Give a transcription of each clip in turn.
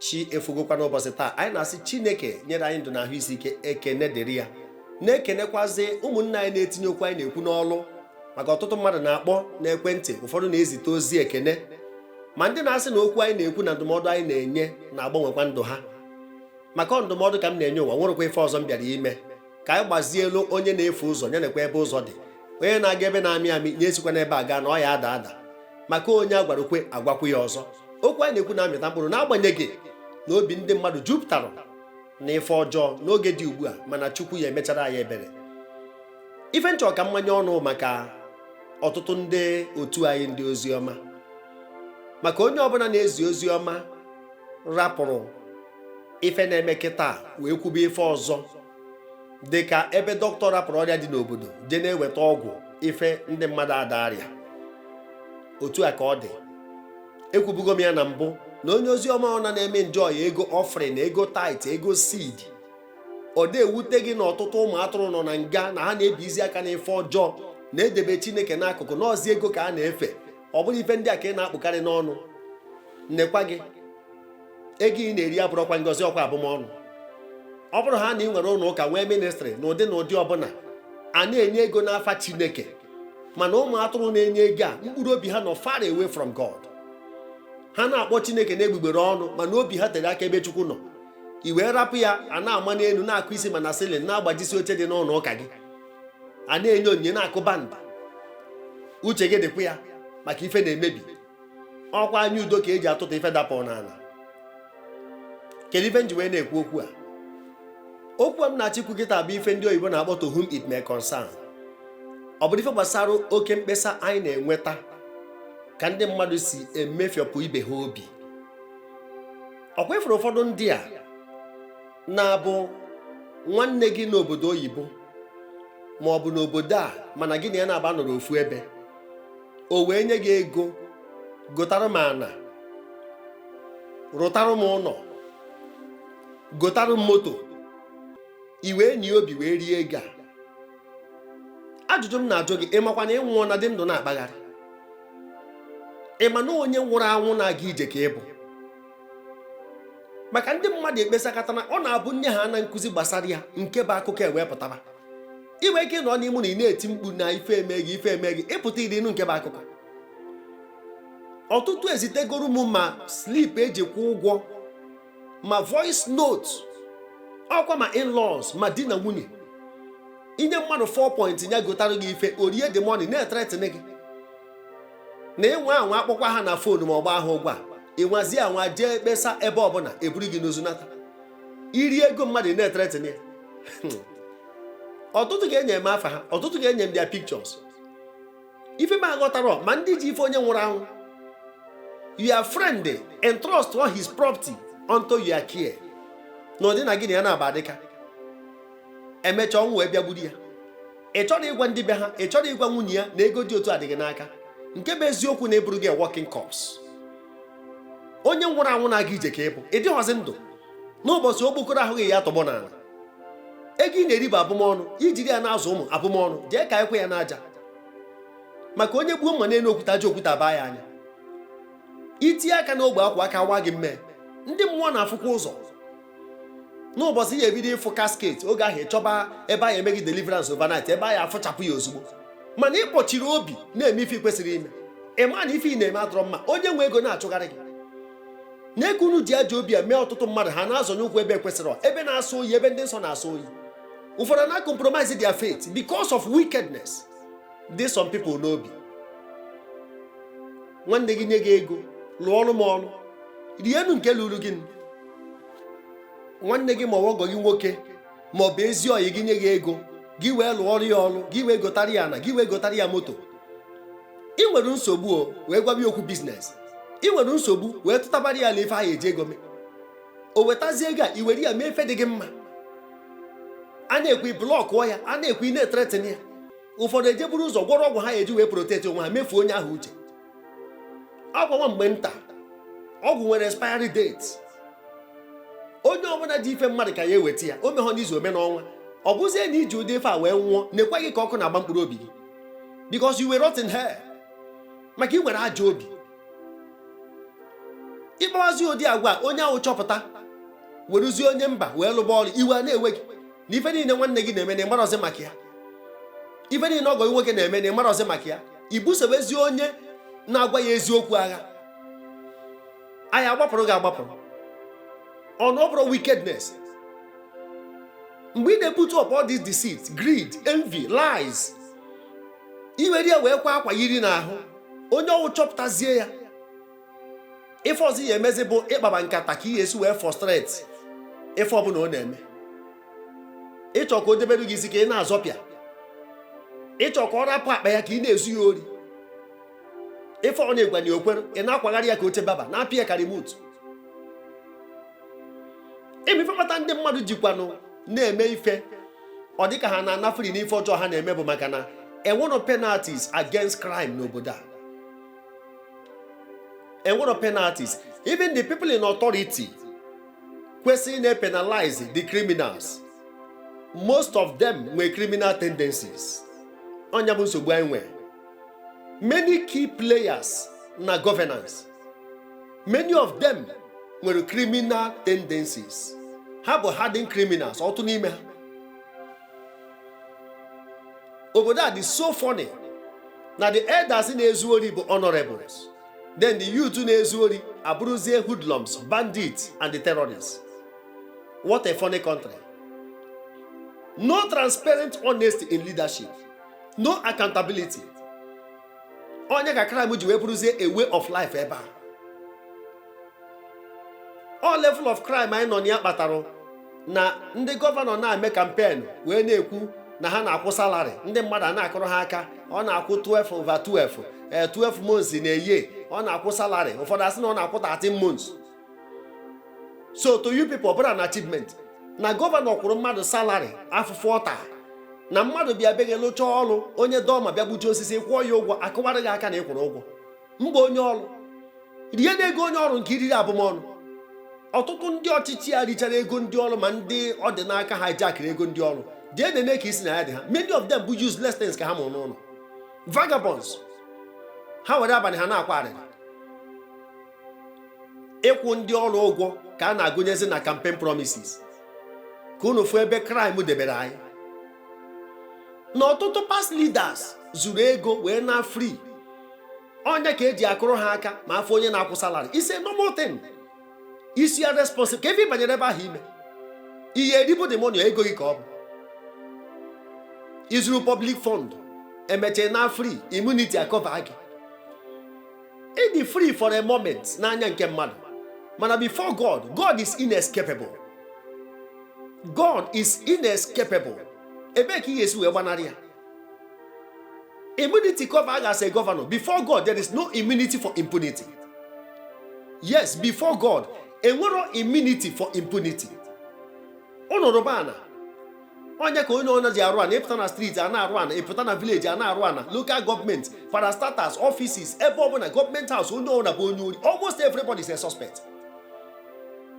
chi efugokwa n'ụbọchị taa. Anyị na-asị Chineke nyere anyị ndụ na ahụ isi ike, ekene dịrị ya. Na-ekenekwazi ụmụnne anyị na-etinye okwu anyị na-ekwu n'ọlụ, maka ọtụtụ mmadụ na-akpọ n'ekwentị, ụfọdụ na-ezite ozi ekene, ma ndị na-asị na okwu anyị na-ekwu na ndụmọdụ anyị na-enye na-agbanwekwa ndụ ha. Maka ndụmọdụ ka m na-enye ụwa, nwerekwa ife ọzọ m bịara ime, ka anyị gbazielu onye na-efe ụzọ nyenekwa ebe ụzọ dị, onye na-aga ebe na-amị amị nye esikwa n'ebe a gaa na ọ ya ada ada, maka onye agwarukwe agwakwu ya ọzọ. Okwu anyị na-ekwu na-amịta mkpụrụ, n'agbanyeghị na obi ndị mmadụ jupụtara na ife ọjọọ n'oge dị ugbu a, mana Chukwu ya emechara anyị ebere. Ife nchọ ka mmanye ọnụ maka ọtụtụ ndị otu anyị ndị ozi ọma, maka onye ọbụla na-ezi ozi ọma rapụrụ ife na-eme kịta wee kwube ife ọzọ, dịka ebe dọkịta rapụrụ ọrịa dị n'obodo je na-eweta ọgwụ ife ndị mmadụ adarịa. Otu a ka ọ dị. Ekwubugo m ya na mbụ na onye ozi ọma ọna na-eme njọ ya ego offering, ego tithe, ego seed, ọ na-ewute gị na ọtụtụ ụmụ atụrụ nọ na nga na ha na-ebizi aka n'ife ọjọọ, na-edebe Chineke n'akụkụ, n'ọzi ego ka a na-efe. Ọ bụrụ ife ndị a ka ị na-akpụkarị n'ọnụ. Nnekwa gị ego ị na-eri abụrụkwa ngọzi, ọkwa abụmọnụ. Ọ bụrụ ha na ị nwere ụlọ ụka nwee ministrị na ụdị na ụdị ọbụla, a na-enye ego n'afa Chineke, mana ụmụ atụrụ na-enye ego a mkpụrụ obi ha nọ far away from God. Ha na-akpọ Chineke na-egbugbere ọnụ, mana obi ha tere aka ebe Chukwu nọ. I wee rapụ ya, a na-ama n'elu na-akụ isi mana silin, na-agbajisi oche dị n'ụlọ ụka gị, a na-enye onyinye na-akụ banda. Uche gị dịkwa ya maka ife na-emebi. Ọkwa anya udo ka eji atụta ife dapụ n'ala. Kedu ife nji wee na-ekwu okwu a? Okwu m na-achịkwu kịta bụ ife ndị oyibo na-akpọ to whom it may concern. Ọ bụrụ ife gbasara oke mkpesa anyị na-enweta ka ndị mmadụ si emefiọpụ ibe ha obi. Ọ kwefere ụfọdụ ndị a na-abụ nwanne gị n'obodo oyibo ma ọ bụ n'obodo a, mana gị na ya na-aba nọrọ ofu ebe, o wee nye gị ego, gotara m ana, rụtara m ụlọ, gotara m moto, i wee nye obi wee rie ego a. Ajụjụ m na-ajụ gị, ịmakwa na ịnwụọ na dị ndụ na-akpagharị? Ịma na onye nwụrụ anwụ na-aga ije ka ịbụ? Maka ndị mmadụ ekpesakọtara, ọ na-abụ nye ha na nkụzi gbasara ya nke bụ akụkọ ewepụtara. Iwe ike nọ n'ime na ị na-eti mkpu na ife eme gị, ife eme gị, ịpụta iri nke bụ akụkọ. Ọtụtụ ezitegoro m ma slip eji kwụ ụgwọ, ma voice note, ọkwa ma in-laws, ma di na nwunye. Inye mmadụ 4 point ya gotara gị ife, orie the money na-etretịnị gị na ịnwe anwa akpọkwa ha na fonu ma ọgba ahụ ụgwọ a, ịnwazi anwa jee kpesa ebe ọbụla, eburu gị n'ozunata. Iri ego mmadụ na-etretịnị ya. Ọtụtụ ga-enye m afa ha, ọtụtụ ga-enye m their pictures. Ife m aghọtara ma ndị ji ife onye nwụrụ anwụ. Your friend entrust all his property unto your care. Na ọ dị na gị na ya na-aba dịka emechaa ọnwụ wee bịa gburu ya. Ị chọrọ ịgwa ndị be ha, ị chọrọ ịgwa nwunye ya na ego dị otu adịghị n'aka, nke bụ eziokwu na-eburu gị working corpse. Onye nwụrụ anwụ na-aga ije ka ịbụ, ị dịghọzi ndụ. N'ụbọchị okpokoro ahụ gị ya tọgbọ n'ala. Ego ị na-eri bụ abụmọnụ, ijiri ya na-azụ ụmụ abụmọnụ, jee ka ekwe ya n'aja. Maka onye gbuo mma n'elu okwute, aja okwute abaa ya anya. Itinye aka n'ogbe akwa aka wa gị mmee, ndị mmụọ na-afụkwa ụzọ. N'ụbọchị ya ebido ịfụ kasket, oge ahụ ịchọba ebe anyị emeghị deliverance overnight, ebe anyị afụchapụ ya ozugbo. Mana ịkpọchiri obi na-eme ife kwesịrị ime, ịma na ife ị na-eme adọrọ mma, onye nwe ego na-achụgharị gị. Na-ekunu ji ajọ obi eme ọtụtụ mmadụ ha na-azọnye ụkwụ ebe kwesịrị, ebe na-asọ oyi, ebe ndị nsọ na-asọ oyi. Ụfọdụ na-compromise their faith because of wickedness. Dị some people n'obi. Nwanne gị nye gị ego, lụọ ọrụ m ọrụ, rienu nke lụrụ gị. Nwanne gị ma ọgọ gị nwoke ma ọ bụ ezi ọyị gị nye gị ego, gị wee lụọ ọrụ ya ọrụ, gị wee gotara ya ana, gị wee gotara ya moto. Ị nwere nsogbu o, wee gwabi okwu biznes. Ị nwere nsogbu, wee tụtabara ya ala ife ahụ eji ego mee. O wetazie ego a, i were ya mee ife dị gị mma. A na-ekwe blọkụọ ya, a na-ekwe na-etretin ya. Ụfọdụ eje buru ụzọ gwọrọ ọgwụ ha eji wee protect onwe ha, mefuo onye ahụ uche. Ọgwụ nwa mgbe nta, ọgwụ nwere expiry date. Onye ọbụla ji ife mmadụ ka ya eweta ya, o mehọ n'izu ome n'ọnwa. Ọ bụzie na iji ụdị ife a wee nwụọ, na-ekweghị ka ọkụ na-agba mkpụrụ obi gị. Because you were rotten hair. Maka ị nwere ajọ obi. ịkpawazi ụdị agwa onye ahụ chọpụta weruzie onye mba wee lụba ọrụ, iwe na-ewe gị na ife niile nwanne gị na-eme na ịmarọzi maka ya, ife niile ọgọ gị nwoke na-eme na ịmarọzi maka ya, ibusobezi onye na-agwa ya eziokwu agha, anyị agbapụrụ gị agbapụrụ ọnụ. Ọ bụrụ wickedness. Mgbe ị na-ebute up all this deceit, greed, envy, lies, iwere ya wee kwa akwa yiri n'ahụ, onye ọwụ chọpụtazie ya, ife ọzọ ya emezi bụ ịkpaba nkata ka ihe esi wee frustrate ife ọbụla ọ na-eme. Ịchọ ka o debere gị isi ka ị na-azọpịa, ịchọ ka ọ rapụ akpa ya ka ị na-ezu ya ori, ife ọ na-egwa na okwere ị na-akwagharị ya ka oche baba na-apị ya ka remote. Ife kpata ndị mmadụ jikwanụ na-eme ife ọ dịka ha na-anafere n'ife ọjọọ ha na-eme bụ maka na enwero penalties against crime n'obodo a. Enwero penalties. Even the people in authority kwesịrị na-penalize the criminals. Most of them nwere criminal tendencies. Ọnya bụ nsogbu anyị nwere. Many key players na governance, many of them nwere criminal tendencies. Ha bụ hardened criminals, ọtụ n'ime ha. Obodo a dị so funny na the elders na-ezu ori bụ honorables, then the youth na-ezu ori abụrụzie hoodlums, bandits and the terrorists. What a funny country. No transparent honesty in leadership, no accountability. Onye ka crime ji wee bụrụzie a way of life ebe a. All level of crime anyị nọ na ya kpatara na ndị gọvanọ na-eme campaign wee na-ekwu na ha na-akwụ salary, ndị mmadụ na-akụrụ ha aka, ọ na-akwụ 12 over 12, 12 months na-eye, ọ na-akwụ salary, ụfọdụ asị na ọ na-akwụ 13 months. So to you people, bụrụ an achievement na gọvanọ kwụrụ mmadụ salary afụfụ ọta, na mmadụ bịa be gị lụchaa ọrụ, onye dọma bịa gbuji osisi kwụọ ya ụgwọ, akụwarị gị aka na ịkwụrụ ụgwọ. Mba onye ọrụ rie na ego onye ọrụ nke iriri abụmọnụ. Ọtụtụ ndị ọchịchị ya richara ego ndị ọrụ, ma ndị ọdịnaka hijackere ego ndị ọrụ. Jee nene ka isi na ya dị ha. Many of them bụ useless things ka ha mụrụ n'ụlọ. Vagabonds. Ha were abalị ha na-akwa arịrị. Ịkwụ ndị ọrụ ụgwọ ka a na-agụnyezi na campaign promises. Ka unu fụ ebe crime debere anyị. Na ọtụtụ past leaders zuru ego wee na free. Onye ka eji akụrụ ha aka ma afọ onye na-akwụ salary. It's a normal thing. Isi ya responsible. Ka efi banyere ebe ahụ ime. Ihe eribu the money ego gị ka ọ bụ. Izuru public fund. Emeche na free. Immunity akọva gị. Ịdị free for a moment n'anya nke mmadụ. Mana before God, God is inescapable. God is inescapable. Ebe ka ihe esi wee gbanarị ya. Immunity cover as a governor. Before God, there is no immunity for impunity. Yes, before God, enwero immunity for impunity. Ọnọdụ bana. Onye ka onye ọna ji arụ ana, ịpụta na street a na-arụ ana, ịpụta na village a na-arụ ana, local government, parastatals, offices, ebe ọbụla government house, onye ọna bụ onye ori. Almost everybody is a suspect.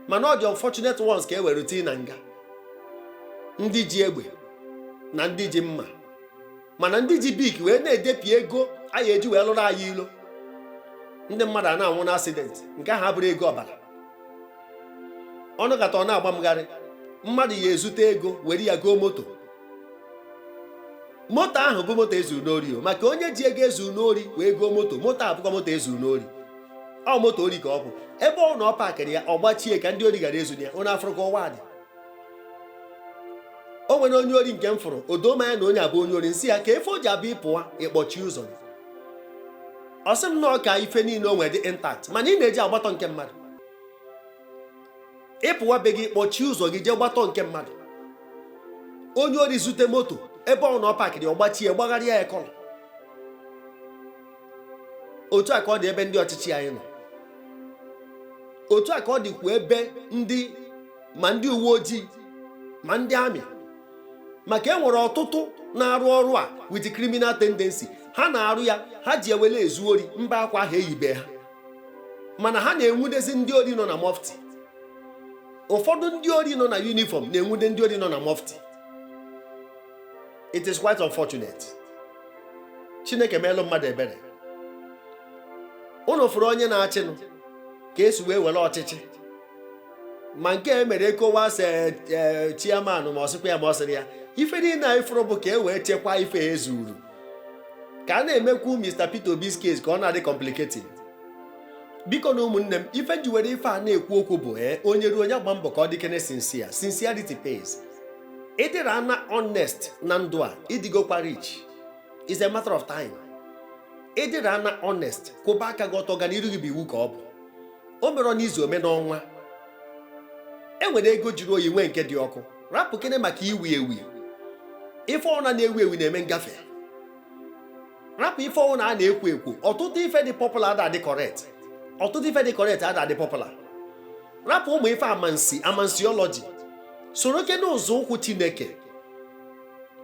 Mana ọ dị unfortunate ones ka e were tii na nga. Ndị ji egbe na ndị ji mma. Mana ndị ji bik wee na-edepi ego anyị eji wee lụrụ anyị ilo. Ndị mmadụ a na-anwụ na accident, nke ahụ abụrụ ego ọbara. Ọnụ kata ọ na-agba mgharị, mmadụ ya ezute ego were ya goo moto. Moto ahụ bụ moto ezuru n'ori, maka onye ji ego ezuru n'ori wee goo moto, moto abụkwa moto ezuru n'ori. Ọ moto ori ka ọ bụ. Ebe ọ na ọ pakịrị ya, ọ gbachie ka ndị ori gara ezu ya, onye afụrụ ka ọwa dị. O nwere onye ori nke m fụrụ, odomanya na onye abụ onye ori, nsị ya ka efe o ji abụ ịpụwa ịkpọchi ụzọ. Ọ sị m na ọka ife niile o nwere dị intact, mana ị na-eji agbatọ nke mmadụ. Ịpụwa be gị kpọchie ụzọ gị jee gbatọ nke mmadụ. Onye ori zute moto, ebe ọ na ọ pakịrị ọ gbachie gbagharịa ya kọlọ. Otu a ka ọ dị ebe ndị ọchịchị anyị nọ. Otu a ka ọ dịkwa ebe ndị ma ndị uwe ojii ma ndị amị. Maka e nwere ọtụtụ na-arụ ọrụ a with criminal tendency. Ha na-arụ ya, ha ji ewele ezu ori, mba akwa ha eyibe ha. Mana ha na-enwudezi ndị ori nọ na mufti. Ụfọdụ ndị ori nọ na uniform na-enwude ndị ori nọ na mufti. It is quite unfortunate. Chineke meelụ mmadụ ebere. Unu fụrụ onye na-achịnụ ka esi wee were ọchịchị ma nke emere ECOWAS chairman ma ọsịkwa ya ma ọ sịrị ya ife niile anyị fụrụ bụ ka e wee chekwaa ife ezuru ka a na-emekwu Mr. Peter Obi's case ka ọ na-adị complicated. Biko na ụmụnne m, ife ji were ife a na-ekwu okwu bụ onye ruo onye gba mbọ ka ọ dịkene sincere. Sincerity pays. Ịdịrị ana honest na ndụ a ịdịgokwa rich is a matter of time. Ịdịrị ana honest kwụba aka gị ọtọ ga n'iru gị bụ iwu ka ọ bụ. O mere n'izu ome n'ọnwa. Enwere ego jiri oyi nwee nke dị ọkụ. Rapụ kene maka iwi ewi. Ife ọna na-ewi ewi na-eme ngafe. Rapụ ife ọna a na-ekwo ekwo. Ọtụtụ ife dị popular ada dị correct. Ọtụtụ ife dị correct ada dị popular. Rapụ ụmụ ife amansiology. Soro kene ụzọ ụkwụ Chineke.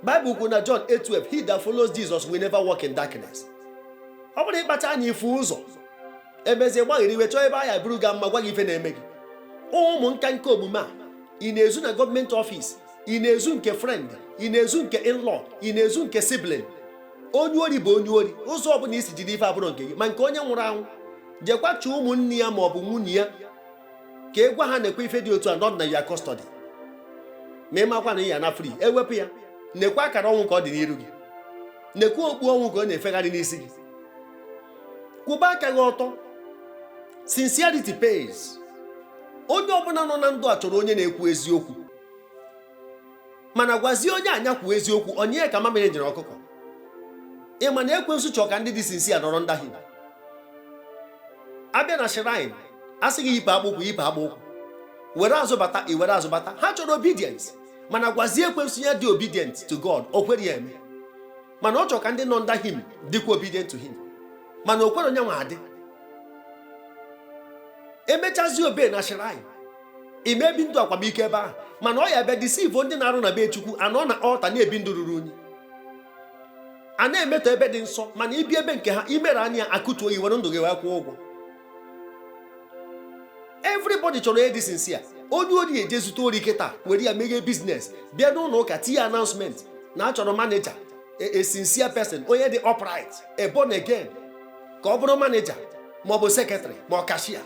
Bible kwuru na John 8:12, he that follows Jesus will never walk in darkness. Ọ bụrụ ịkpacha anya ifu ụzọ emezie gbaghịrị iwe chọọ ebe anya buru ga mma gwa gị ife na-eme gị. Ụmụ nka nke omume a ị na-ezu na gọọmenti ọfịs, ị na-ezu nke friend, ị na-ezu nke in-law, ị na-ezu nke sibling. Onye ori bụ onye ori. Ụzọ ọbụla isi jide ife abụrụ nke gị ma nke onye nwụrụ anwụ jekwa chụọ ụmụnne ya ma ọ bụ nwunye ya ka ị gwa ha na-ekwe ife dị otu a nọ na ya custody. Ma ịmakwa na ị ya na free ewepụ ya nekwa akara ọnwụ ka ọ dị n'iru gị, nekwa okpu ọnwụ ka ọ na-efegharị n'isi gị. Kwụba aka gị ọtọ. Sincerity pays. Onye ọbụla nọ na ndụ a chọrọ onye na-ekwu eziokwu, mana gwazie onye anya kwuo eziokwu onye ka mamịrị jere ọkụkọ. Ịma na ekwensu chọọ ka ndị dị sincere nọrọ ndahie. Abịa na shrine asị gị yipụ akpụkpụ were azụbata iwere azụbata. Ha chọrọ obedience, mana gwazie ekwensu ya dị obedient to God o kwere ya eme. Mana ọ chọrọ ka ndị nọ ndahie dịkwa obedient to him, mana o kwere onye nwa adị. Emechazi obe na shrine imebi ndụ akwamike ebe ahụ, mana ọ ya bịa deceive ndị na-arụ na be Chukwu anọ na altar na-ebi ndụ ruru unyi. A na-emetọ ebe dị nsọ, mana ibi ebe nke ha imere anya akụtuo yi were ndụ gị wee kwụọ ụgwọ. Everybody chọrọ ịdị sincere. Onye ori eje zụta ori kịta were ya meghe business bịa n'ụlọ ụka tinye announcement na achọrọ manager, a sincere person, onye dị upright, a born again ka ọ bụrụ manager ma ọ bụ secretary ma ọ cashier.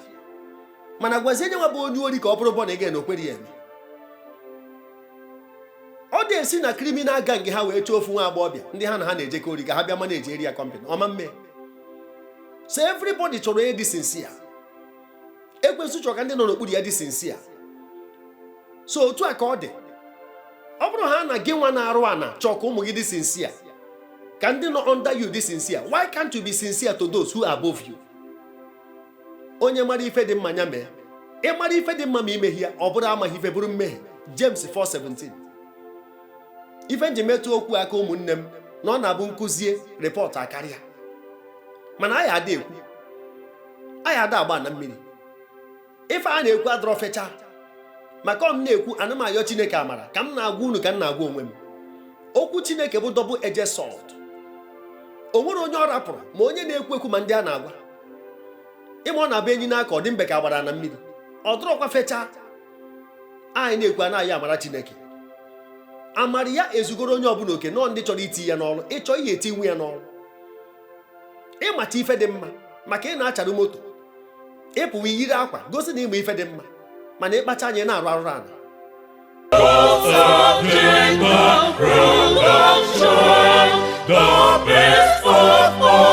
Mana gwazie nye nwa bụ onye ori ka ọ bụrụ born again o kwere ya eme. Ọ dị esi na criminal gang ha wee chọọ ofu nwa agbọghọbịa ndị ha na ha na-ejekọ ori ka ha bịa manage area company ọma mme. So everybody chọrọ ịdị sincere. Ekwensu chọrọ ka ndị nọ n'okpuru ya dị sincere. So otu a ka ọ dị. Ọ bụrụ ha na gị nwa na-arụ ana chọọ ka ụmụ gị dị sincere, ka ndị nọ under you dị sincere, why can't you be sincere to those who are above you? Onye mara ife dị mma ya mee. Ị mara ife dị mma ma imehie ya, ọ bụrụ amaghị ife bụrụ mmehie. James 4:17. Ife nji metụ okwu aka ụmụnne m na ọ na-abụ nkụzie repọt akarịa, mana anyị ada ekwu, anyị ada agba na mmiri. Ife a na-ekwu adọrọ fecha, maka ọ m na-ekwu ana m ayọ Chineke amara ka m na-agwa unu ka m na-agwa onwe m. Okwu Chineke bụ double-edged sword. O nwere onye ọ rapụrụ ma onye na-ekwu ekwu ma ndị a na-agwa. Ịma ọ na-abụ enyi n'aka ọ dị mbe ka agbara na mmiri, ọ dọrọkwa fecha. Anyị na-ekwu anaghị amara Chineke. Amara ya ezugoro onye ọbụla oke nọ ndị chọrọ iti ya n'ọrụ. Ịchọ ihe eti nwe ya n'ọrụ. Ịmata ife dị mma maka ị na-acharụ moto, ịpụwa iyiri akwa gosi na ịma ife dị mma, mana ịkpacha anya na-arụ arụrụ ana. The best of all.